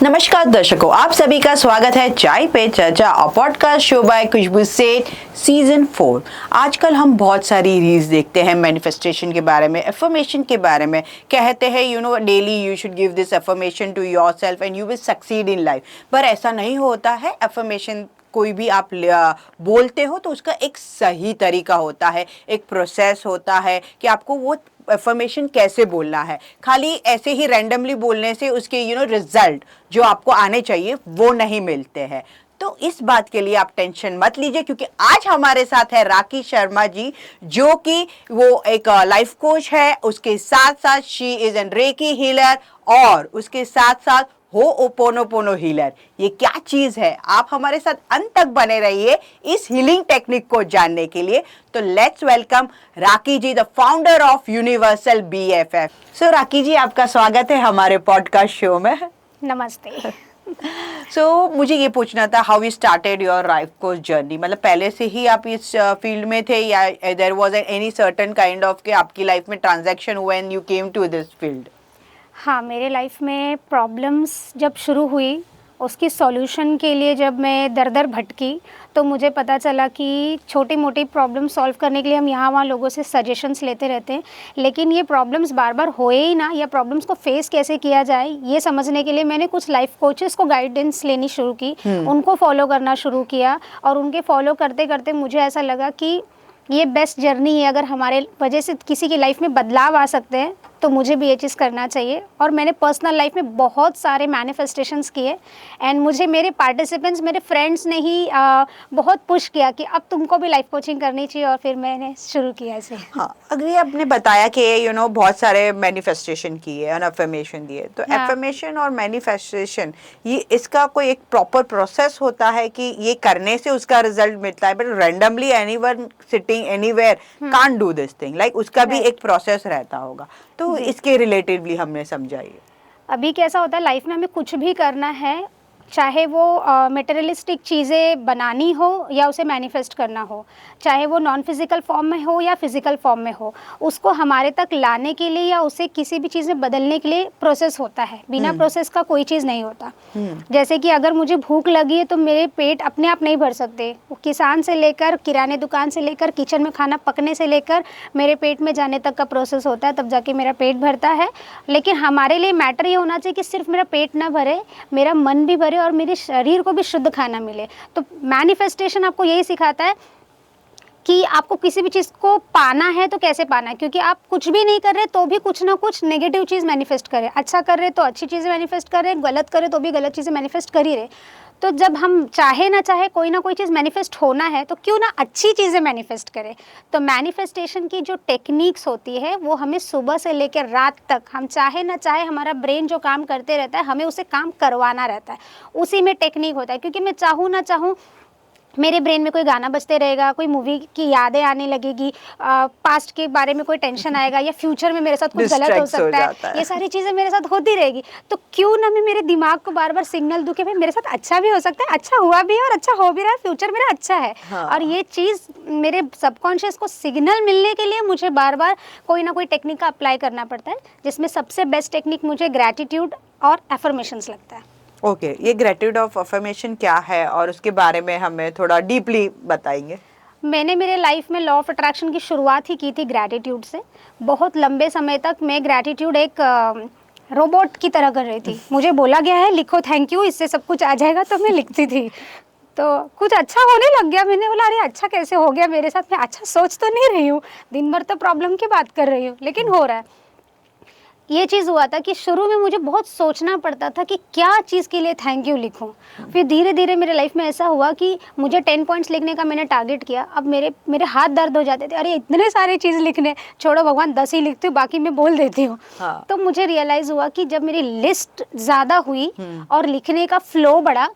नमस्कार दर्शकों, आप सभी का स्वागत है चाय पे चर्चा और पॉडकास्ट शो बाय खुशबू सेठ सीजन 4। आजकल हम बहुत सारी रील्स देखते हैं मैनिफेस्टेशन के बारे में, अफर्मेशन के बारे में। कहते हैं daily you should give this affirmation to yourself and you will succeed in life. पर ऐसा नहीं होता है। अफर्मेशन कोई भी आप बोलते हो तो उसका एक सही तरीका होता है, एक प्रोसेस होता है कि आपको वो अफर्मेशन कैसे बोलना है। खाली ऐसे ही रैंडमली बोलने से उसके रिजल्ट जो आपको आने चाहिए वो नहीं मिलते हैं। तो इस बात के लिए आप टेंशन मत लीजिए, क्योंकि आज हमारे साथ है राखी शर्मा जी, जो कि वो एक लाइफ कोच है। उसके साथ साथ she is an recce healer और उसके साथ साथ होओपोनोपोनो हीलर। ये क्या चीज है, आप हमारे साथ अंत तक बने रहिए इस हीलिंग टेक्निक को जानने के लिए। तो let's welcome Rakhi ji, the founder of universal BFF. So Rakhi ji, आपका स्वागत है हमारे पॉडकास्ट शो में। नमस्ते। मुझे ये पूछना था, how you started your life coach journey. मतलब पहले से ही आप इस फील्ड में थे या there was any certain kind of के आपकी लाइफ में transaction when you came to this field? हाँ, मेरे लाइफ में प्रॉब्लम्स जब शुरू हुई, उसकी सॉल्यूशन के लिए जब मैं दर दर भटकी, तो मुझे पता चला कि छोटी मोटी प्रॉब्लम सॉल्व करने के लिए हम यहाँ वहाँ लोगों से सजेशंस लेते रहते हैं, लेकिन ये प्रॉब्लम्स बार बार होए ही ना, या प्रॉब्लम्स को फेस कैसे किया जाए ये समझने के लिए मैंने कुछ लाइफ कोचेस को गाइडेंस लेनी शुरू की, उनको फॉलो करना शुरू किया। और उनके फॉलो करते करते मुझे ऐसा लगा कि ये बेस्ट जर्नी है। अगर हमारे वजह से किसी की लाइफ में बदलाव आ सकते हैं तो मुझे भी ये चीज़ करना चाहिए। और मैंने पर्सनल लाइफ में बहुत सारे मैनिफेस्टेशंस किए एंड मुझे मेरे पार्टिसिपेंट्स, मेरे फ्रेंड्स ने ही बहुत पुश किया कि अब तुमको भी लाइफ कोचिंग करनी चाहिए, और फिर मैंने शुरू किया इसे। हाँ, अगर ये आपने बताया कि बहुत सारे मैनिफेस्टेशन किए और अफर्मेशन दिए, तो अफर्मेशन और मैनिफेस्टेशन ये इसका कोई एक प्रॉपर प्रोसेस होता है कि ये करने से उसका रिजल्ट मिलता है, but randomly anyone sitting anywhere can't do this thing, like उसका भी एक प्रोसेस रहता होगा। तो इसके रिलेटिवली हमने समझाइए। अभी कैसा होता है लाइफ में, हमें कुछ भी करना है, चाहे वो मटेरियलिस्टिक चीज़ें बनानी हो या उसे मैनिफेस्ट करना हो, चाहे वो नॉन फिज़िकल फॉर्म में हो या फिज़िकल फॉर्म में हो, उसको हमारे तक लाने के लिए या उसे किसी भी चीज़ में बदलने के लिए प्रोसेस होता है। बिना प्रोसेस का कोई चीज़ नहीं होता। जैसे कि अगर मुझे भूख लगी है तो मेरे पेट अपने आप नहीं भर सकते। किसान से लेकर, किराने दुकान से लेकर, किचन में खाना पकने से लेकर मेरे पेट में जाने तक का प्रोसेस होता है, तब जाके मेरा पेट भरता है। लेकिन हमारे लिए मैटर ये होना चाहिए कि सिर्फ मेरा पेट ना भरे, मेरा मन भी भरे और मेरे शरीर को भी शुद्ध खाना मिले। तो मैनिफेस्टेशन आपको यही सिखाता है कि आपको किसी भी चीज़ को पाना है तो कैसे पाना है, क्योंकि आप कुछ भी नहीं कर रहे तो भी कुछ ना कुछ नेगेटिव चीज़ मैनिफेस्ट कर रहे। अच्छा कर रहे तो अच्छी चीज़ें मैनिफेस्ट कर रहे, गलत कर रहे तो भी गलत चीज़ें मैनिफेस्ट कर ही रहे। तो जब हम चाहे ना चाहे कोई ना कोई चीज़ मैनिफेस्ट होना है, तो क्यों ना अच्छी चीज़ें मैनिफेस्ट करें। तो मैनिफेस्टेशन की जो टेक्निक्स होती है वो हमें सुबह से लेकर रात तक, हम चाहे ना चाहे, हमारा ब्रेन जो काम करते रहता है हमें उसे काम करवाना रहता है, उसी में टेक्निक होता है। क्योंकि मैं चाहूँ ना चाहूँ मेरे ब्रेन में कोई गाना बजते रहेगा, कोई मूवी की यादें आने लगेगी, पास्ट के बारे में कोई टेंशन आएगा, या फ्यूचर में मेरे साथ कुछ गलत हो सकता है। ये सारी चीज़ें मेरे साथ होती रहेगी। तो क्यों ना मैं मेरे दिमाग को बार बार सिग्नल दूँ कि भाई मेरे साथ अच्छा भी हो सकता है, अच्छा हुआ भी है और अच्छा हो भी रहा है, फ्यूचर मेरा अच्छा है। हाँ। और ये चीज़ मेरे सबकॉन्शियस को सिग्नल मिलने के लिए मुझे बार बार कोई ना कोई टेक्निक का अप्लाई करना पड़ता है, जिसमें सबसे बेस्ट टेक्निक मुझे ग्रैटिट्यूड और एफर्मेशंस लगता है। ओके, ये ग्रेटिट्यूड ऑफ अफर्मेशन क्या है और उसके बारे में हमें थोड़ा डीपली बताएंगे। मैंने मेरे लाइफ में लॉ ऑफ अट्रैक्शन की शुरुआत ही की थी ग्रैटिट्यूड से। बहुत लंबे समय तक मैं ग्रैटिट्यूड एक रोबोट की तरह कर रही थी। मुझे बोला गया है लिखो थैंक यू, इससे सब कुछ आ जाएगा, तो मैं लिखती थी। तो कुछ अच्छा होने लग गया, मैंने बोला अरे अच्छा कैसे हो गया मेरे साथ, मैं अच्छा सोच तो नहीं रही हूँ, दिन भर तो प्रॉब्लम की बात कर रही हूँ, लेकिन हो रहा है। ये चीज़ हुआ था कि शुरू में मुझे बहुत सोचना पड़ता था कि क्या चीज़ के लिए थैंक यू लिखूं। फिर धीरे धीरे मेरे लाइफ में ऐसा हुआ कि मुझे 10 पॉइंट्स लिखने का मैंने टारगेट किया। अब मेरे हाथ दर्द हो जाते थे, अरे इतने सारे चीज़ लिखने, छोड़ो भगवान 10 ही लिखती हूँ, बाकी मैं बोल देती हूँ। हाँ। तो मुझे रियलाइज़ हुआ कि जब मेरी लिस्ट ज़्यादा हुई और लिखने का फ्लो बढ़ा,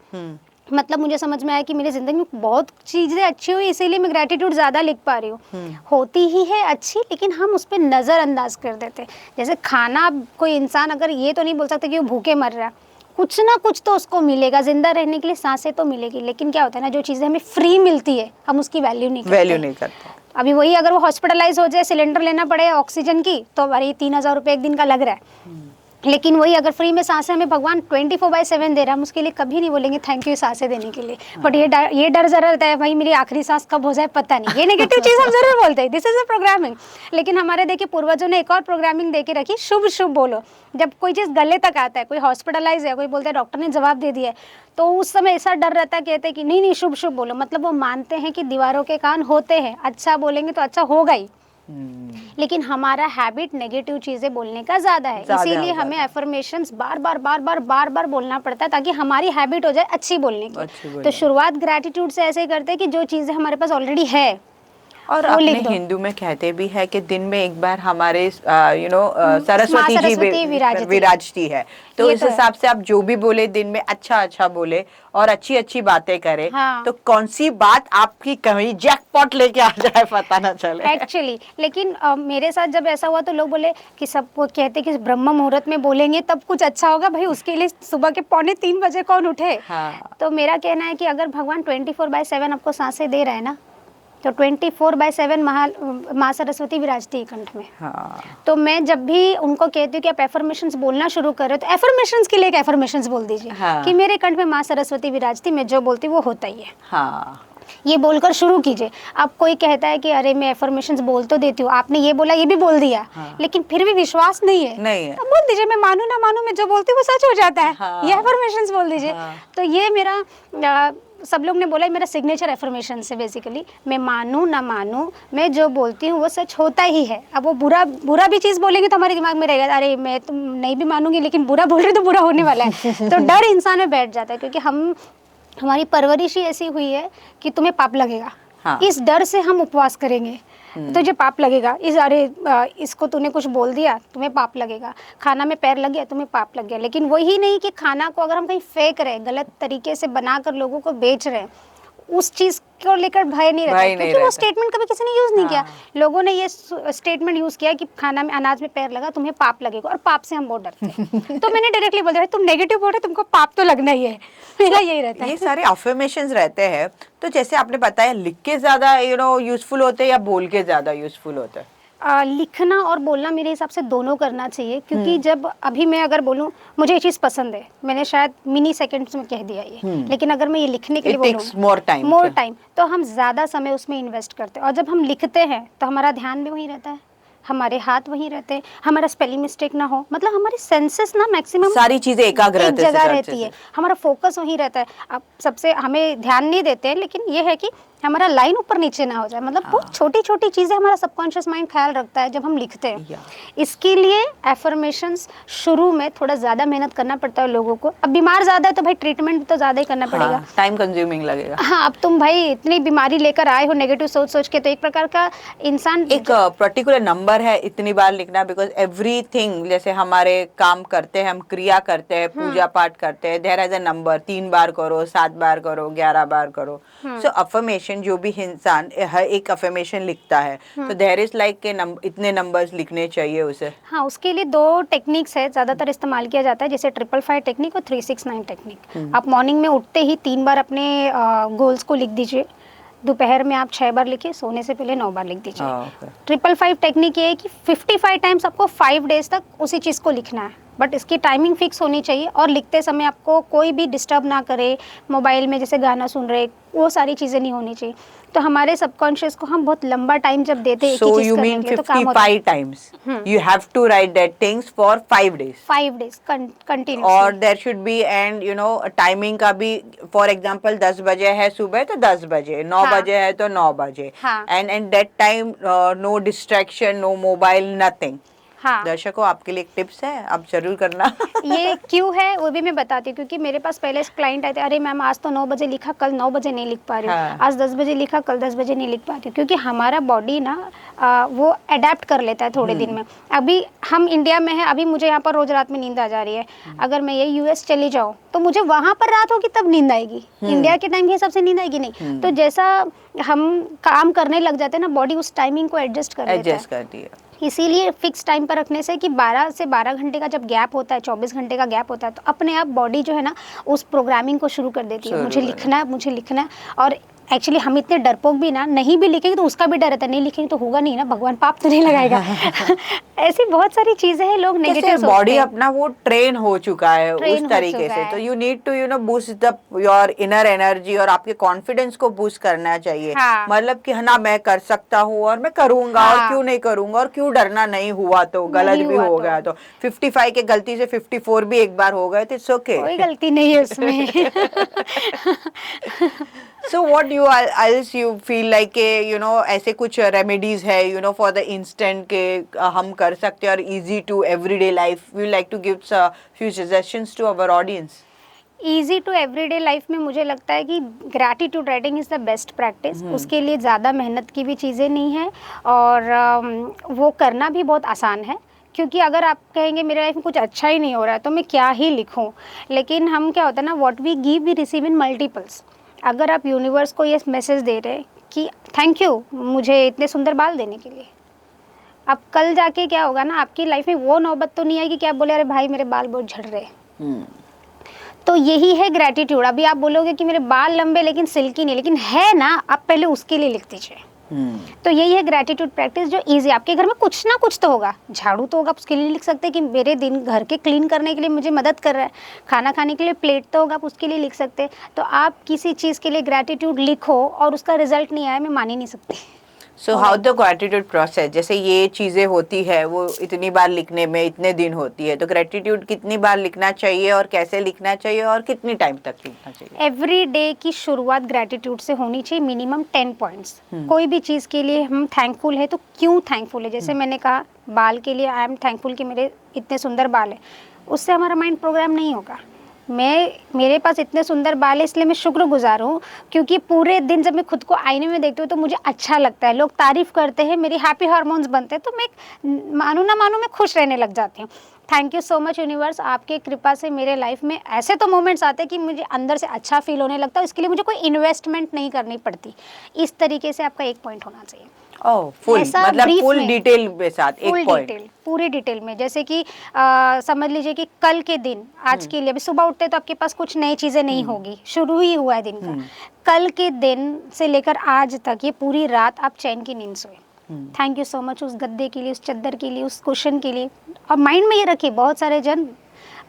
मतलब मुझे समझ में आया कि मेरी ज़िंदगी में बहुत चीज़ें अच्छी हुई, इसीलिए मैं ग्रैटिट्यूड ज़्यादा लिख पा रही हूँ। होती ही है अच्छी, लेकिन हम उस पर नज़रअंदाज कर देते हैं। जैसे खाना, कोई इंसान अगर ये तो नहीं बोल सकता कि वो भूखे मर रहा है, कुछ ना कुछ तो उसको मिलेगा, जिंदा रहने के लिए सांसें तो मिलेगी। लेकिन क्या होता है ना, जो चीज़ें हमें फ्री मिलती है हम उसकी वैल्यू नहीं करते। अभी वही अगर वो हॉस्पिटलाइज हो जाए, सिलेंडर लेना पड़े ऑक्सीजन की, तो अरे 3,000 रुपये एक दिन का लग रहा है। लेकिन वही अगर फ्री में सांसें हमें भगवान 24/7 दे रहा है, हम उसके लिए कभी नहीं बोलेंगे थैंक यू सांसें देने के लिए। बट ये डर जरा रहता है, भाई मेरी आखिरी सांस कब हो जाए पता नहीं, ये नेगेटिव चीज़ हम जरूर बोलते हैं, दिस इज अ प्रोग्रामिंग। लेकिन हमारे देखिए पूर्वजों ने एक और प्रोग्रामिंग दे के रखी, शुभ शुभ बोलो। जब कोई चीज़ गले तक आता है, कोई हॉस्पिटलाइज है, कोई बोलता है डॉक्टर ने जवाब दे दिया है, तो उस समय ऐसा डर रहता है, कहते हैं कि नहीं नहीं शुभ शुभ बोलो, मतलब वो मानते हैं कि दीवारों के कान होते हैं, अच्छा बोलेंगे तो अच्छा होगा ही। लेकिन हमारा हैबिट नेगेटिव चीजें बोलने का ज्यादा है, इसीलिए हमें एफर्मेशंस बार बार बोलना पड़ता है ताकि हमारी हैबिट हो जाए अच्छी बोलने की। तो शुरुआत ग्रैटिट्यूड से ऐसे करते हैं कि जो चीजें हमारे पास ऑलरेडी है। और अपने हिंदू में कहते भी है कि दिन में एक बार हमारे सरस्वती जी विराजती है, तो इस हिसाब से आप जो भी बोले दिन में अच्छा अच्छा बोले और अच्छी अच्छी बातें करें। हाँ। तो कौन सी बात आपकी कहीं जैकपॉट लेके आ जाए पता ना चले एक्चुअली। लेकिन मेरे साथ जब ऐसा हुआ तो लोग बोले कि सबको कहते कि ब्रह्म मुहूर्त में बोलेंगे तब कुछ अच्छा होगा, भाई उसके लिए सुबह के 2:45 बजे कौन उठे। हाँ। तो मेरा कहना है कि अगर भगवान 24/7 आपको सांसें दे रहे हैं ना, तो 24/7 माँ सरस्वती विराजती है कंठ में। हाँ। तो मैं जब भी उनको कहती हूँ कि आप एफर्मेशंस बोलना शुरू करें, तो एफर्मेशंस के लिए एक एफर्मेशंस बोल दीजिए। हाँ। कि मेरे कंठ में माँ सरस्वती विराजती, मैं जो बोलती वो होता ही है। हाँ। ये बोलकर शुरू कीजिए। अब कोई कहता है कि अरे मैं एफर्मेशंस बोल तो देती हूँ, आपने ये बोला ये भी बोल दिया। हाँ। लेकिन फिर भी विश्वास नहीं है, अब बोल दीजिए मैं मानू ना मानू, मैं जो बोलती हूँ वो सच हो जाता है। हाँ। ये एफर्मेशंस बोल दीजिए। हाँ। तो ये मेरा सब लोग ने बोला मेरा सिग्नेचर एफर्मेशन है बेसिकली। मैं मानू ना मानू, मैं जो बोलती हूँ वो सच होता ही है। अब वो बुरा भी चीज़ बोलेंगे तो हमारे दिमाग में रहेगा, अरे मैं तो नहीं भी मानूंगी लेकिन बुरा बोल रही तो बुरा होने वाला है। तो डर इंसान में बैठ जाता है, क्योंकि हमारी परवरिश ही ऐसी हुई है कि तुम्हें पाप लगेगा। हाँ। इस डर से हम उपवास करेंगे, तुझे पाप लगेगा। इसको तूने कुछ बोल दिया तुम्हें पाप लगेगा, खाना में पैर लग गया तुम्हें पाप लग गया। लेकिन वही नहीं कि खाना को अगर हम कहीं फेंक रहे, गलत तरीके से बनाकर लोगों को बेच रहे हैं, उस चीज को लेकर भय नहीं रहता, क्योंकि वो स्टेटमेंट कभी किसी ने यूज नहीं किया। लोगों ने ये स्टेटमेंट यूज किया कि खाना में अनाज में पैर लगा तुम्हें पाप लगेगा, और पाप से हम बहुत डरते हैं। तो मैंने डायरेक्टली बोल दिया तुम नेगेटिव बोल रहे तुमको पाप तो लगना ही है। मेरा यही रहता है। ये सारे अफर्मेशंस रहते हैं, तो जैसे आपने बताया लिख के ज्यादा यूजफुल होते हैं या बोल के ज्यादा यूजफुल होते हैं? लिखना और बोलना मेरे हिसाब से दोनों करना चाहिए, क्योंकि जब अभी मैं अगर बोलूँ मुझे ये चीज़ पसंद है, मैंने शायद मिनी सेकंड्स में कह दिया ये, लेकिन अगर मैं ये लिखने के लिए बोलूँ मोर टाइम, तो हम ज़्यादा समय उसमें इन्वेस्ट करते हैं। और जब हम लिखते हैं तो हमारा ध्यान भी वहीं रहता है, हमारे हाथ वहीं रहते हैं, हमारा स्पेलिंग मिस्टेक ना हो, मतलब हमारी सेंसेस ना मैक्सिमम सारी चीजें एकाग्र एक जगह रहती है, हमारा फोकस वहीं रहता है। अब सबसे हमें ध्यान नहीं देते हैं, लेकिन ये है कि हमारा लाइन ऊपर नीचे ना हो जाए, मतलब बहुत छोटी छोटी चीज़ें हमारा सबकॉन्शियस माइंड ख्याल रखता है जब हम लिखते हैं। इसके लिए एफर्मेशंस शुरू में थोड़ा ज़्यादा मेहनत करना पड़ता है लोगों को। अब बीमार ज़्यादा है तो भाई ट्रीटमेंट तो ज़्यादा ही करना पड़ेगा, टाइम कंज्यूमिंग लगेगा। हाँ, अब तुम भाई इतनी बीमारी लेकर आए हो नेगेटिव सोच सोच के, तो एक प्रकार का इंसान एक पर्टिकुलर नंबर है इतनी बार लिखना, बिकॉज एवरीथिंग, जैसे हमारे काम करते हैं, हम क्रिया करते हैं, पूजा पाठ करते हैं, देयर इज अ नंबर, 3 बार करो, 7 बार करो, 11 बार करो। सो अफर्मेशन, जो भी इंसान एक अफर्मेशन लिखता है तो देयर इज लाइक के इतने नंबर्स लिखने चाहिए उसे। हाँ, उसके लिए 2 टेक्निक्स है ज़्यादातर इस्तेमाल किया जाता है, जैसे 555 टेक्निक और 369 टेक्निक। आप मॉर्निंग में उठते ही 3 बार अपने गोल्स को लिख दीजिए, दोपहर में आप 6 बार लिखिए, सोने से पहले 9 बार लिख दीजिए। 555 टेक्निक ये है कि 55 टाइम्स आपको 5 डेज तक उसी चीज़ को लिखना है, बट इसकी टाइमिंग फिक्स होनी चाहिए, और लिखते समय आपको कोई भी डिस्टर्ब ना करे, मोबाइल में जैसे गाना सुन रहे, वो सारी चीज़ें नहीं होनी चाहिए। तो हमारे सबकॉन्शियस को हम बहुत लंबा टाइम जब देते हैं, so you mean 55 times you have to write that things for 5 days 5 days continuously, और there should be and timing का भी, फॉर एग्जांपल 10 बजे है सुबह तो 10 बजे, 9 बजे है तो 9 बजे, and that time no distraction, no mobile, nothing। हाँ, दर्शकों आपके लिए एक टिप्स है, आप जरूर करना। ये क्यों है वो भी मैं बताती हूँ, क्योंकि मेरे पास पहले क्लाइंट आए थे, अरे मैम आज तो 9 बजे लिखा, कल 9 बजे नहीं लिख पा रही हूँ। हाँ। आज 10 बजे लिखा, कल 10 बजे नहीं लिख पा रही हूँ, क्योंकि हमारा बॉडी ना वो अडेप्ट कर लेता है थोड़े दिन में। अभी हम इंडिया में है, अभी मुझे यहाँ पर रोज रात में नींद आ जा रही है, अगर मैं ये यूएस चली जाऊँ तो मुझे वहाँ पर रात होगी तब नींद आएगी, इंडिया के टाइम के हिसाब से नींद आएगी नहीं। तो जैसा हम काम करने लग जाते हैं ना, बॉडी उस टाइमिंग को एडजस्ट कर लेता है। इसीलिए फिक्स टाइम पर रखने से कि 12 से 12 घंटे का जब गैप होता है, 24 घंटे का गैप होता है, तो अपने आप बॉडी जो है ना उस प्रोग्रामिंग को शुरू कर देती है, मुझे लिखना है, मुझे लिखना है। और एक्चुअली हम इतने डरपोक भी ना, नहीं भी लिखेंगे तो उसका भी डर रहता है, नहीं लिखेंगे तो होगा नहीं ना, भगवान पाप तो नहीं लगाएगा। ऐसी बहुत सारी चीजें हैं, लोग नेगेटिव कैसे सोचते बॉडी हैं। अपना वो ट्रेन हो चुका है ट्रेन उस हो तरीके चुका से, है। तो you need to boost the your inner energy और आपके कॉन्फिडेंस को बूस्ट करना चाहिए। हाँ। मतलब कि ना मैं कर सकता हूँ और मैं करूंगा, और हाँ। क्यों नहीं करूंगा, और क्यों डरना, नहीं हुआ तो गलत नहीं भी हुआ हो तो गया तो 55 के गलती से 54 भी एक बार हो गए तो इट्स ओके। कोई गलती नहीं है उसमें। So what you else you feel like के ऐसे कुछ रेमेडीज है फॉर द इंस्टेंट के हम कर सकते हैं और easy to everyday life, we like to give few suggestions to our audience. Easy to everyday life में मुझे लगता है कि gratitude writing is the best practice. उसके लिए ज़्यादा मेहनत की भी चीज़ें नहीं है, और वो करना भी बहुत आसान है। क्योंकि अगर आप कहेंगे मेरे लाइफ में कुछ अच्छा ही नहीं हो रहा है तो मैं क्या ही लिखूं, लेकिन हम क्या होता है ना, what we give we receive in multiples. अगर आप यूनिवर्स को ये मैसेज दे रहे हैं कि थैंक यू मुझे इतने सुंदर बाल देने के लिए, अब कल जाके क्या होगा ना, आपकी लाइफ में वो नौबत तो नहीं आएगी कि आप बोले अरे भाई मेरे बाल बहुत झड़ रहे हैं। तो यही है ग्रैटिट्यूड। अभी आप बोलोगे कि मेरे बाल लंबे लेकिन सिल्की नहीं, लेकिन है ना, आप पहले उसके लिए लिख दीजिए। तो यही है ग्रैटिट्यूड प्रैक्टिस जो इजी। आपके घर में कुछ ना कुछ तो होगा, झाड़ू तो होगा, आप उसके लिए लिख सकते हैं कि मेरे दिन घर के क्लीन करने के लिए मुझे मदद कर रहा है। खाना खाने के लिए प्लेट तो होगा, आप उसके लिए लिख सकते हैं। तो आप किसी चीज़ के लिए ग्रैटिट्यूड लिखो और उसका रिजल्ट नहीं आया, मैं मान ही नहीं सकती। So how the gratitude process, जैसे ये चीजें होती है वो इतनी बार लिखने में इतने दिन होती है, तो ग्रैटिट्यूड कितनी बार लिखना चाहिए और कैसे लिखना चाहिए और कितनी टाइम तक लिखना चाहिए? एवरी डे की शुरुआत ग्रैटिट्यूड से होनी चाहिए, मिनिमम 10 पॉइंट्स। कोई भी चीज़ के लिए हम थैंकफुल है तो क्यों थैंकफुल है, जैसे मैंने कहा बाल के लिए आई एम थैंकफुल कि मेरे इतने सुंदर बाल है, उससे हमारा माइंड प्रोग्राम नहीं होगा। मेरे पास इतने सुंदर बाल है इसलिए मैं शुक्रगुजार हूँ, क्योंकि पूरे दिन जब मैं खुद को आईने में देखती हूँ तो मुझे अच्छा लगता है, लोग तारीफ़ करते हैं, मेरी हैप्पी हार्मोन्स बनते हैं, तो मैं मानू ना मानू मैं खुश रहने लग जाती हूँ। Thank you so much universe, आपके कृपा से मेरे लाइफ में ऐसे तो मोमेंट्स आते हैं कि मुझे अंदर से अच्छा फील होने लगता है, इसके लिए मुझे कोई इन्वेस्टमेंट नहीं करनी पड़ती। इस तरीके से आपका एक पॉइंट होना चाहिए। फुल ऐसा मतलब brief फुल में, डिटेल के साथ एक पॉइंट। पूरी डिटेल में, जैसे कि समझ लीजिए कि कल के दिन, आज के लिए अभी सुबह उठते तो आपके पास कुछ नई चीज़ें नहीं होगी, शुरू ही हुआ है दिन का। कल के दिन से लेकर आज तक ये पूरी रात आप चैन की नींद सोए, थैंक यू सो मच उस गद्दे के लिए, उस चादर के लिए, उस कुशन के लिए। और माइंड में ये रखिए, बहुत सारे जन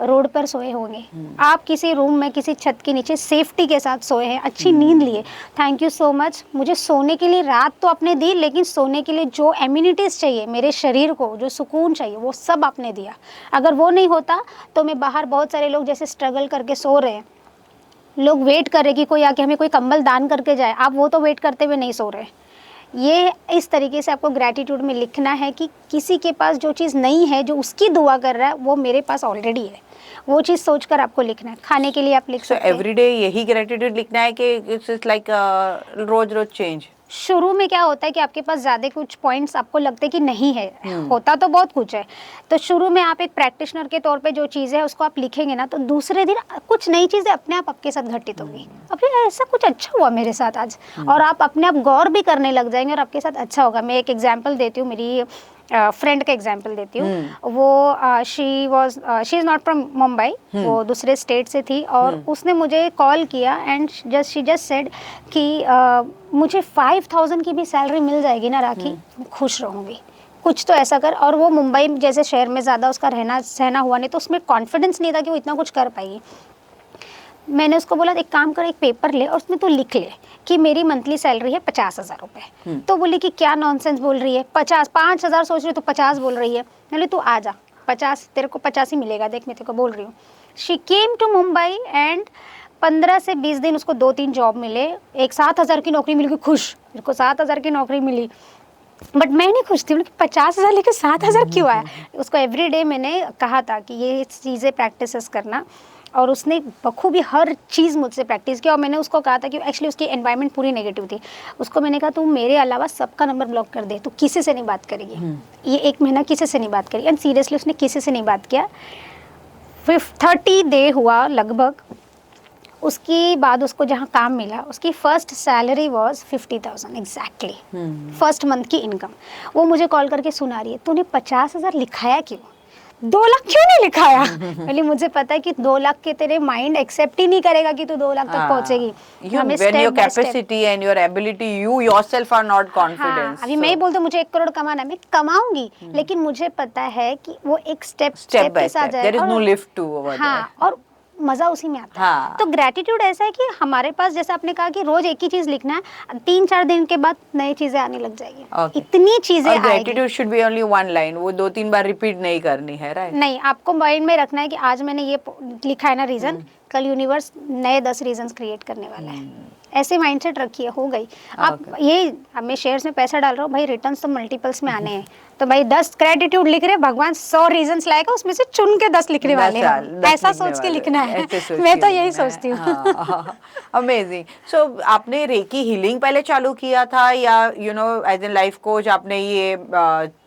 रोड पर सोए होंगे, आप किसी रूम में किसी छत के नीचे सेफ्टी के साथ सोए हैं, अच्छी नींद लिए, थैंक यू सो मच। मुझे सोने के लिए रात तो आपने दी, लेकिन सोने के लिए जो एम्यूनिटीज़ चाहिए मेरे शरीर को, जो सुकून चाहिए, वो सब आपने दिया। अगर वो नहीं होता तो मैं बाहर बहुत सारे लोग जैसे स्ट्रगल करके सो रहे हैं, लोग वेट कर रहे कि कोई आके हमें कोई कंबल दान करके जाए, आप वो तो वेट करते हुए नहीं सो रहे। ये इस तरीके से आपको ग्रैटिट्यूड में लिखना है कि किसी के पास जो चीज़ नहीं है, जो उसकी दुआ कर रहा है, वो मेरे पास ऑलरेडी है, वो चीज़ सोचकर आपको लिखना है। खाने के लिए आप लिख सकते हैं। एवरीडे यही ग्रेटिट्यूड लिखना है कि इट्स लाइक रोज रोज चेंज? शुरू में क्या होता है कि आपके पास ज़्यादा कुछ पॉइंट्स आपको लगते हैं कि नहीं है, होता तो बहुत कुछ है, तो शुरू में आप एक प्रैक्टिशनर के तौर पे जो चीज़ है उसको आप लिखेंगे ना, तो दूसरे दिन कुछ नई चीज़ें अपने आप आपके साथ घटित होगी। अभी ऐसा कुछ अच्छा हुआ मेरे साथ आज, और आप अपने आप गौर भी करने लग जाएंगे और आपके साथ अच्छा होगा। मैं एक एग्जाम्पल देती हूँ, मेरी फ्रेंड का एग्जाम्पल देती हूँ। वो she is not from Mumbai, वो दूसरे स्टेट से थी, और उसने मुझे कॉल किया एंड शी जस्ट सेड कि मुझे 5000 की भी सैलरी मिल जाएगी ना राखी, मैं खुश रहूँगी, कुछ तो ऐसा कर। और वो मुंबई जैसे शहर में ज़्यादा उसका रहना सहना हुआ नहीं, तो उसमें कॉन्फिडेंस नहीं था कि वो इतना कुछ कर पाएगी। मैंने उसको बोला एक काम कर, एक पेपर ले और उसमें तू लिख ले कि मेरी मंथली सैलरी है 50,000 रुपये। तो बोली कि क्या नॉनसेंस बोल रही है, 5,000 सोच रही तो 50 बोल रही है। मैंने तू आ जा, 50 तेरे को 50 ही मिलेगा, देख मैं तेरे को बोल रही हूँ। She came to Mumbai and 15 से 20 दिन उसको 2-3 जॉब मिले, एक 7,000 की नौकरी मिल गई, खुश, मेरे को 7,000 की नौकरी मिली, बट मैं नहीं खुश थी। मतलब 50,000 लेकर 7,000 क्यों आया। उसको एवरीडे मैंने कहा था कि ये चीज़ें प्रैक्टिस करना, और उसने बखूबी हर चीज़ मुझसे प्रैक्टिस किया। और मैंने उसको कहा था कि एक्चुअली उसकी एनवायरनमेंट पूरी नेगेटिव थी, उसको मैंने कहा तू मेरे अलावा सबका नंबर ब्लॉक कर दे, तू किसी से नहीं बात करेगी। ये 1 महीना किसी से नहीं बात करी, एंड सीरियसली उसने किसी से नहीं बात किया। 30 डे हुआ लगभग, उसके बाद उसको जहाँ काम मिला, उसकी first salary was 50,000 exactly, first month की इनकम। वो मुझे कॉल करके सुना रही है, तूने 50,000 लिखाया क्यों, 2 लाख क्यों नहीं लिखाया? बोली मुझे पता है कि 2 लाख के तेरे माइंड एक्सेप्ट ही नहीं करेगा कि तू 2 लाख तक पहुंचेगी। when your capacity and your ability, you yourself are not confident. अभी मैं ही बोलती हूँ मुझे 1 करोड़ कमाना है, मैं कमाऊंगी, लेकिन मुझे पता है कि वो एक स्टेप के साथ जाएगा। There is no lift to over there. हाँ, और मजा उसी में आता है। तो ग्रेटिट्यूड ऐसा है कि हमारे पास, जैसे आपने कहा कि रोज एक ही चीज लिखना है, 3-4 दिन के बाद नई चीजें आने लग जाएगी। इतनी चीजें आएगी। Gratitude should be only 1 line, वो 2-3 बार रिपीट नहीं करनी है, राइट? नहीं, आपको माइंड में रखना है कि आज मैंने ये लिखा है ना रीजन, कल यूनिवर्स नए 10 रीजंस क्रिएट करने वाला है। ऐसे माइंडसेट रखिए, हो गई। आप ये, अब मैं शेयर्स में पैसा डाल रहा हूँ भाई, रिटर्न्स तो मल्टीपल्स में आने हैं, तो भाई 10 ग्रेटिट्यूड लिख रहे, भगवान 100 रीजंस लाएगा, उसमें से चुन के 10 लिखने वाले हैं। ऐसा सोच के लिखना है। मैं तो यही सोचती हूँ। अमेजिंग। सो आपने रेकी हीलिंग पहले चालू किया था या एज एन लाइफ कोच आपने ये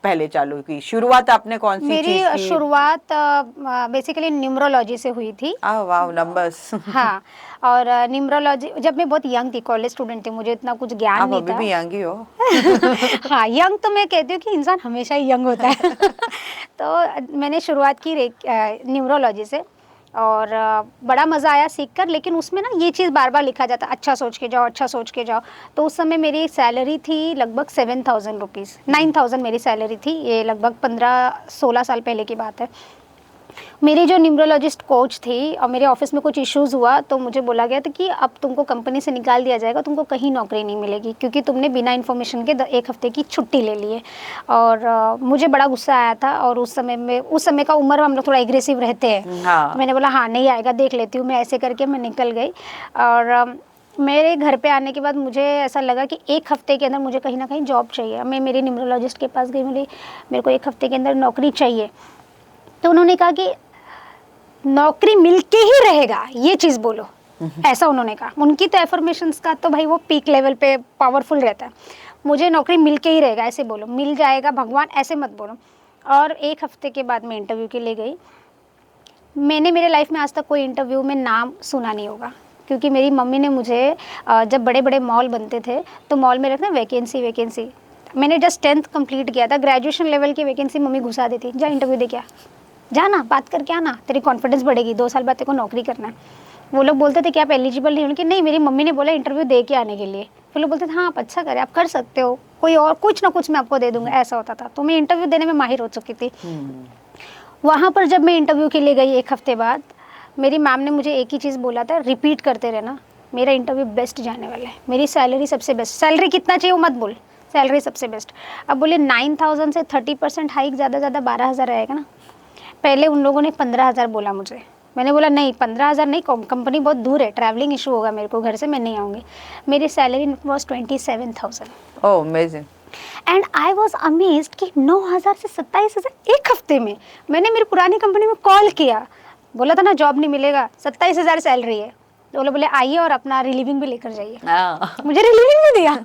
पहले चालू की? शुरुआत आपने कौन सी चीज की? मेरी शुरुआत बेसिकली न्यूमरोलॉजी से हुई थी। Wow, numbers. हाँ, और न्यूमरोलॉजी, जब मैं बहुत यंग थी, कॉलेज स्टूडेंट थी, मुझे इतना कुछ ज्ञान नहीं था। आप अभी भी यंग ही हो। हाँ, यंग तो मैं कहती हूँ कि इंसान हमेशा ही यंग होता है। तो मैंने शुरुआत की न्यूमरोलॉजी से, और बड़ा मज़ा आया सीख कर। लेकिन उसमें ना ये चीज़ बार बार लिखा जाता, अच्छा सोच के जाओ, अच्छा सोच के जाओ। तो उस समय मेरी सैलरी थी लगभग 7,000 रुपीज़, 9,000 मेरी सैलरी थी। ये लगभग 15-16 साल पहले की बात है। मेरी जो न्यूमरोलॉजिस्ट कोच थी, और मेरे ऑफिस में कुछ इश्यूज़ हुआ, तो मुझे बोला गया था कि अब तुमको कंपनी से निकाल दिया जाएगा, तुमको कहीं नौकरी नहीं मिलेगी, क्योंकि तुमने बिना इन्फॉर्मेशन के 1 हफ्ते की छुट्टी ले ली है। और मुझे बड़ा गुस्सा आया था, और उस समय का उम्र हम लोग थोड़ा एग्रेसिव रहते हैं। हाँ। मैंने बोला हाँ, नहीं आएगा, देख लेती हूँ मैं, ऐसे करके मैं निकल गई। और मेरे घर पे आने के बाद मुझे ऐसा लगा कि 1 हफ्ते के अंदर मुझे कहीं ना कहीं जॉब चाहिए। मैं मेरी न्यूमरोलॉजिस्ट के पास गई, मेरे को 1 हफ्ते के अंदर नौकरी चाहिए। तो उन्होंने कहा कि नौकरी मिलके ही रहेगा, ये चीज़ बोलो, ऐसा उन्होंने कहा। उनकी तो एफर्मेशंस का तो भाई वो पीक लेवल पे पावरफुल रहता है। मुझे नौकरी मिलके ही रहेगा, ऐसे बोलो, मिल जाएगा भगवान, ऐसे मत बोलो। और 1 हफ्ते के बाद मैं इंटरव्यू के लिए गई। मैंने मेरे लाइफ में आज तक कोई इंटरव्यू में नाम सुना नहीं होगा, क्योंकि मेरी मम्मी ने मुझे, जब बड़े बड़े मॉल बनते थे तो मॉल में रखना वैकेंसी। मैंने जस्ट 10th कंप्लीट किया था, ग्रेजुएशन लेवल की वैकेंसी मम्मी घुसा देती, जा इंटरव्यू दे क्या, जाना, बात करके आना, तेरी कॉन्फिडेंस बढ़ेगी, 2 साल बाद तेरे को नौकरी करना है। वो लोग बोलते थे कि आप एलिजिबल नहीं हो, कि नहीं, मेरी मम्मी ने बोला इंटरव्यू दे के आने के लिए। फिर लोग बोलते थे हाँ आप अच्छा करें, आप कर सकते हो, कोई और कुछ ना कुछ मैं आपको दे दूंगा, ऐसा होता था। तो मैं इंटरव्यू देने में माहिर हो चुकी थी। वहाँ पर जब मैं इंटरव्यू के लिए गई 1 हफ्ते बाद, मेरी मैम ने मुझे एक ही चीज़ बोला था, रिपीट करते रहना, मेरा इंटरव्यू बेस्ट जाने वाला है, मेरी सैलरी सबसे बेस्ट। सैलरी कितना चाहिए वो मत बोल, सैलरी सबसे बेस्ट। अब बोले 9,000 से 30% हाइक, ज़्यादा 12,000 रहेगा ना। पहले उन लोगों ने 15,000 बोला मुझे, मैंने बोला नहीं 15,000 नहीं, कंपनी बहुत दूर है, ट्रैवलिंग इशू होगा मेरे को घर से, मैं नहीं आऊँगी। मेरी salary was 27,000। Oh amazing. And I was amazed कि 9,000 से 27,000 1 हफ्ते में। मैंने मेरी पुरानी कंपनी में कॉल किया, बोला था ना जॉब नहीं मिलेगा, 27,000 सैलरी है। तो वो बोले आइए और अपना रिलीविंग भी लेकर जाइए। मुझे रिलीविंग भी दिया।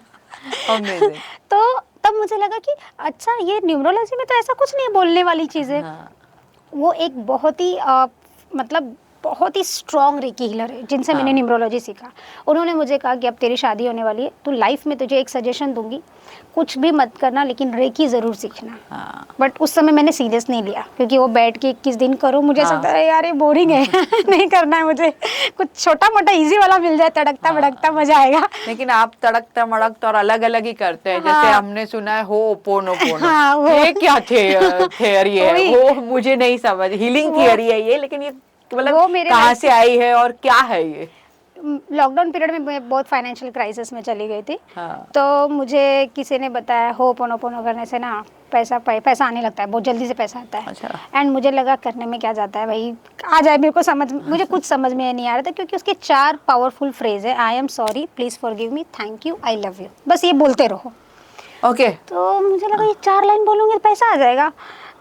तो तब मुझे लगा कि अच्छा, ये न्यूमरोलॉजी में तो ऐसा कुछ नहीं है बोलने वाली चीज़ है। वो एक बहुत ही मतलब बहुत ही स्ट्रॉन्ग रेकी हीलर है जिनसे मैंने न्यूमरोलॉजी सीखा। उन्होंने मुझे कहा कि अब तेरी शादी होने वाली है, तू लाइफ में तुझे एक सजेशन दूंगी, कुछ भी मत करना लेकिन रेकी ज़रूर सीखना। बट उस समय मैंने सीरियस नहीं लिया, क्योंकि वो बैठ के 21 दिन करो, मुझे ऐसा लगता है यार ये बोरिंग है। नहीं करना है मुझे, कुछ छोटा मोटा इजी वाला मिल जाए, तड़कता भड़कता, मजा आएगा। लेकिन आप तड़कता मड़कता और अलग अलग ही करते हैं। जैसे हमने सुना है होपोनोपोनो, ये क्या थियरी है, वो मुझे नहीं समझ। हीलिंग थियरी है ये, लेकिन ये मतलब कहाँ से आई है और क्या है ये? लॉकडाउन पीरियड में मैं बहुत फाइनेंशियल क्राइसिस में चली गई थी। तो मुझे किसी ने बताया होपोनोपोनो करने से ना पैसा आने लगता है, बहुत जल्दी से पैसा आता है। अच्छा। एंड मुझे लगा करने में क्या जाता है भाई, आ जाए, मेरे को मुझे कुछ समझ में नहीं आ रहा था, क्योंकि उसके 4 पावरफुल फ्रेज है, I am sorry, please forgive me, thank you, I love you, बस ये बोलते रहो। ओके। तो मुझे लगा ये 4 लाइन बोलूँगी तो पैसा आ जाएगा,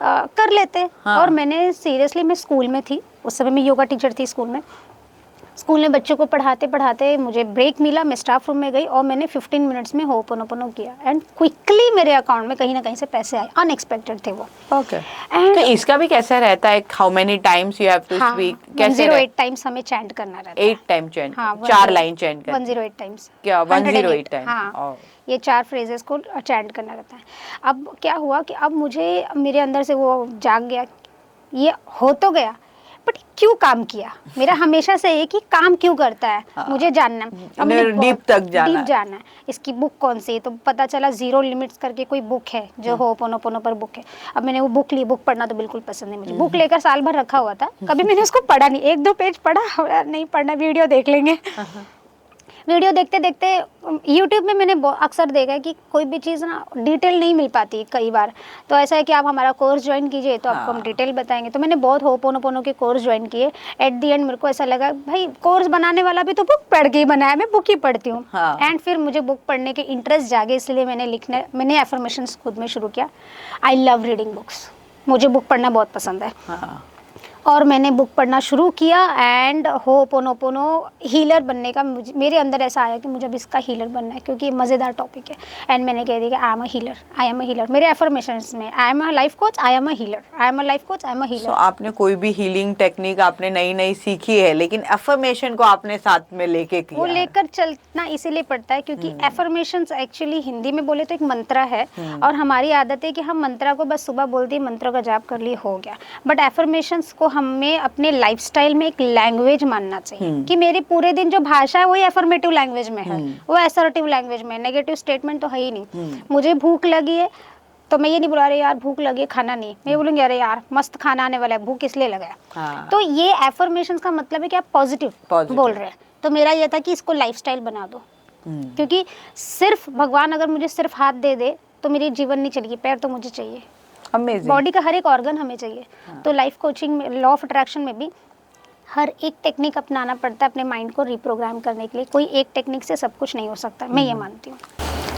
कर लेते। और मैंने सीरियसली, मैं स्कूल में थी उस समय, मैं योगा टीचर थी स्कूल में बच्चों को पढ़ाते पढ़ाते मुझे ब्रेक मिला, मैं स्टाफ रूम में गई और मैंने 15 मिनट्स में होपोनोपोनो किया एंड क्विकली मेरे अकाउंट में कहीं ना कहीं से पैसे आए, अनएक्सपेक्टेड थे वो। ओके। तो इसका भी कैसा रहता है, how many times you have to speak? कैसे 108 टाइम्स हमें चैंट करना रहता है। 8 टाइम चैंट, 4 लाइन चैंट करना। 108 टाइम्स क्या 108 टाइम? हाँ, ये 4 फ्रेजेस को चैंट करना रहता है। अब क्या हुआ कि अब मुझे मेरे अंदर से वो जाग गया, ये हो तो गया, बट क्यों काम किया? मेरा हमेशा से ये कि काम क्यों करता है, मुझे जानना है। अब मैंने डीप तक जाना डीप जाना है। इसकी बुक कौन सी है, तो पता चला जीरो लिमिट्स करके कोई बुक है जो होपोनोपोनो पर बुक है। अब मैंने वो बुक ली, बुक पढ़ना तो बिल्कुल पसंद नहीं मुझे, बुक लेकर साल भर रखा हुआ था, कभी मैंने उसको पढ़ा नहीं, 1-2 पेज पढ़ा, नहीं पढ़ना, वीडियो देख लेंगे। वीडियो देखते देखते यूट्यूब में मैंने अक्सर देखा है कि कोई भी चीज़ ना डिटेल नहीं मिल पाती कई बार। तो ऐसा है कि आप हमारा कोर्स ज्वाइन कीजिए तो आपको हम डिटेल बताएंगे। तो मैंने बहुत होपोनोपोनो के कोर्स ज्वाइन किए। एट द एंड मेरे को ऐसा लगा भाई कोर्स बनाने वाला भी तो बुक पढ़ के ही बनाया, मैं बुक ही पढ़ती हूँ। एंड फिर मुझे बुक पढ़ने के इंटरेस्ट जागे, इसलिए मैंने एफर्मेशंस खुद में शुरू किया। आई लव रीडिंग बुक्स, मुझे बुक पढ़ना बहुत पसंद है। और मैंने बुक पढ़ना शुरू किया एंड होपोनोपोनो हीलर बनने का मेरे अंदर ऐसा आया कि मुझे अब इसका हीलर बनना है, क्योंकि मज़ेदार टॉपिक है। एंड मैंने कह दिया कि I am a healer, I am a healer. मेरे एफर्मेशंस में I am a life coach, I am a healer, I am a life coach, I am a healer. आपने कोई भी हीलिंग टेक्निक आपने नई नई सीखी है, लेकिन एफर्मेशन को आपने साथ में लेके किया वो है। लेकर चलना इसीलिए पड़ता है क्योंकि एफर्मेशंस एक्चुअली हिंदी में बोले तो एक मंत्र है, और हमारी आदत है कि हम मंत्रा को बस सुबह बोल दिए, मंत्रों का जाप कर लिए, हो गया। बट एफर्मेशंस को हमें अपने लाइफस्टाइल में एक लैंग्वेज मानना चाहिए कि मेरी पूरे दिन जो भाषा है वही एफर्मेटिव लैंग्वेज में है, वो असर्टिव लैंग्वेज में, नेगेटिव स्टेटमेंट तो है ही नहीं। मुझे भूख लगी है तो मैं ये नहीं बोला अरे यार भूख लगी है खाना नहीं, मैं बोलूँगी अरे यार मस्त खाना आने वाला है, भूख इसलिए लगा है। तो ये एफर्मेशंस का मतलब है कि आप पॉजिटिव बोल रहे हैं। तो मेरा ये था कि इसको लाइफस्टाइल बना दो, क्योंकि सिर्फ भगवान अगर मुझे सिर्फ हाथ दे दे तो मेरी जीवन नहीं चलेगी, पैर तो मुझे चाहिए, बॉडी का हर एक ऑर्गन हमें चाहिए। तो लाइफ कोचिंग में, लॉ ऑफ अट्रैक्शन में भी हर एक टेक्निक अपनाना पड़ता है अपने माइंड को रिप्रोग्राम करने के लिए। कोई एक टेक्निक से सब कुछ नहीं हो सकता, मैं ये मानती हूँ।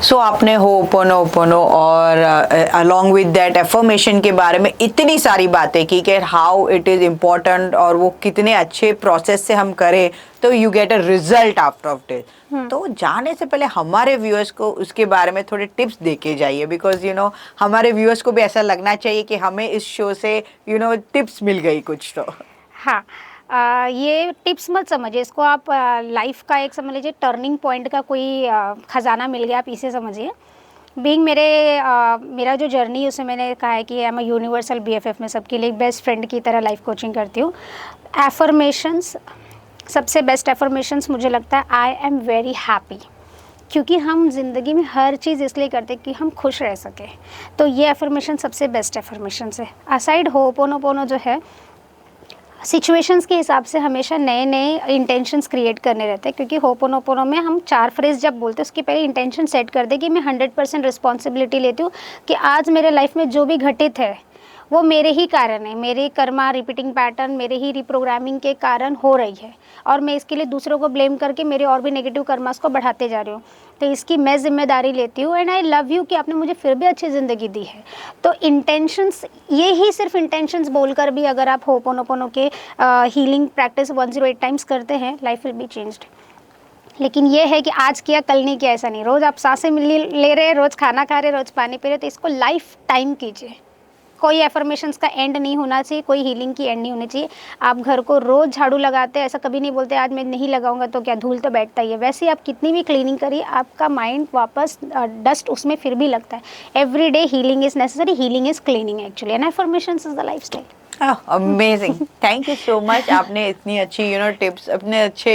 सो आपने होपोनोपोनो और अलॉन्ग विद दैट एफर्मेशन के बारे में इतनी सारी बातें की कि हाउ इट इज़ इम्पोर्टेंट और वो कितने अच्छे प्रोसेस से हम करें तो you get a result after of it. तो जाने से पहले हमारे व्यूअर्स को उसके बारे में थोड़े टिप्स देके जाइए, बिकॉज हमारे व्यूअर्स को भी ऐसा लगना चाहिए कि हमें इस शो से टिप्स मिल गई कुछ तो। हाँ, ये टिप्स मत समझिए इसको, आप लाइफ का एक समझ लीजिए टर्निंग पॉइंट का कोई खजाना मिल गया, आप इसे समझिए। बीइंग मेरा जो जर्नी है उसमें मैंने कहा है कि I am a universal BFF में सबके लिए बेस्ट फ्रेंड की तरह लाइफ कोचिंग करती हूँ। एफर्मेशंस, सबसे बेस्ट एफर्मेशंस मुझे लगता है आई एम वेरी हैप्पी, क्योंकि हम ज़िंदगी में हर चीज़ इसलिए करते हैं कि हम खुश रह सकें। तो ये एफर्मेशन सबसे बेस्ट एफर्मेशंस है। असाइड होपोनोपोनो जो है, सिचुएशंस के हिसाब से हमेशा नए नए इंटेंशंस क्रिएट करने रहते हैं, क्योंकि होपोनोपोनो में हम 4 फ्रेज जब बोलते हैं उसके पहले इंटेंशन सेट कर दे कि मैं 100% रिस्पॉन्सिबिलिटी लेती हूँ कि आज मेरे लाइफ में जो भी घटित है वो मेरे ही कारण है, मेरे कर्मा रिपीटिंग पैटर्न, मेरे ही रिप्रोग्रामिंग के कारण हो रही है, और मैं इसके लिए दूसरों को ब्लेम करके मेरे और भी नेगेटिव कर्मास को बढ़ाते जा रही हूँ। तो इसकी मैं जिम्मेदारी लेती हूँ एंड आई लव यू कि आपने मुझे फिर भी अच्छी ज़िंदगी दी है। तो इंटेंशंस, ये ही सिर्फ इंटेंशंस बोलकर भी अगर आप होपोनोपोनो के हीलिंग प्रैक्टिस 108 टाइम्स करते हैं, लाइफ विल बी चेंज्ड। लेकिन ये है कि आज किया कल नहीं किया, ऐसा नहीं। रोज़ आप सांसें ले रहे हैं, रोज़ खाना खा रहे, रोज़ पानी पी रहे, तो इसको लाइफ टाइम कीजिए। कोई एफर्मेशंस का एंड नहीं होना चाहिए, कोई हीलिंग की एंड नहीं होनी चाहिए। आप घर को रोज़ झाड़ू लगाते हैं, ऐसा कभी नहीं बोलते आज मैं नहीं लगाऊंगा तो क्या, धूल तो बैठता ही है। वैसे ही आप कितनी भी क्लीनिंग करिए, आपका माइंड वापस डस्ट उसमें फिर भी लगता है। Every day healing is necessary, healing is cleaning actually, and affirmations is the life style. Amazing, thank you so much. आपने इतनी अच्छी टिप्स, अपने अच्छे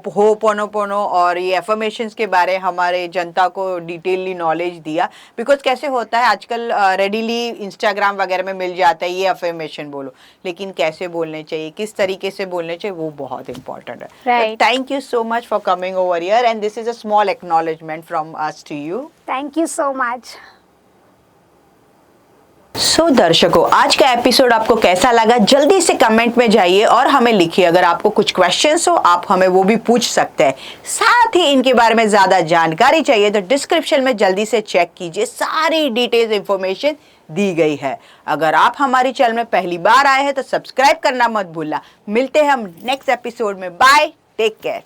होपोनोपोनो और ये एफर्मेशंस के बारे हमारे जनता को डिटेलली नॉलेज दिया। बिकॉज कैसे होता है आजकल रेडीली इंस्टाग्राम वगैरह में मिल जाता है ये एफर्मेशन बोलो, लेकिन कैसे बोलने चाहिए, किस तरीके से बोलने चाहिए, वो बहुत इंपॉर्टेंट है। Right. Thank you so much for coming over here and this is a small acknowledgement from us to you. Thank you so much. So दर्शकों, आज का एपिसोड आपको कैसा लगा जल्दी से कमेंट में जाइए और हमें लिखिए। अगर आपको कुछ क्वेश्चंस हो आप हमें वो भी पूछ सकते हैं। साथ ही इनके बारे में ज़्यादा जानकारी चाहिए तो डिस्क्रिप्शन में जल्दी से चेक कीजिए, सारी डिटेल्स इंफॉर्मेशन दी गई है। अगर आप हमारी चैनल में पहली बार आए हैं तो सब्सक्राइब करना मत भूलना। मिलते हैं हम नेक्स्ट एपिसोड में। Bye, take care.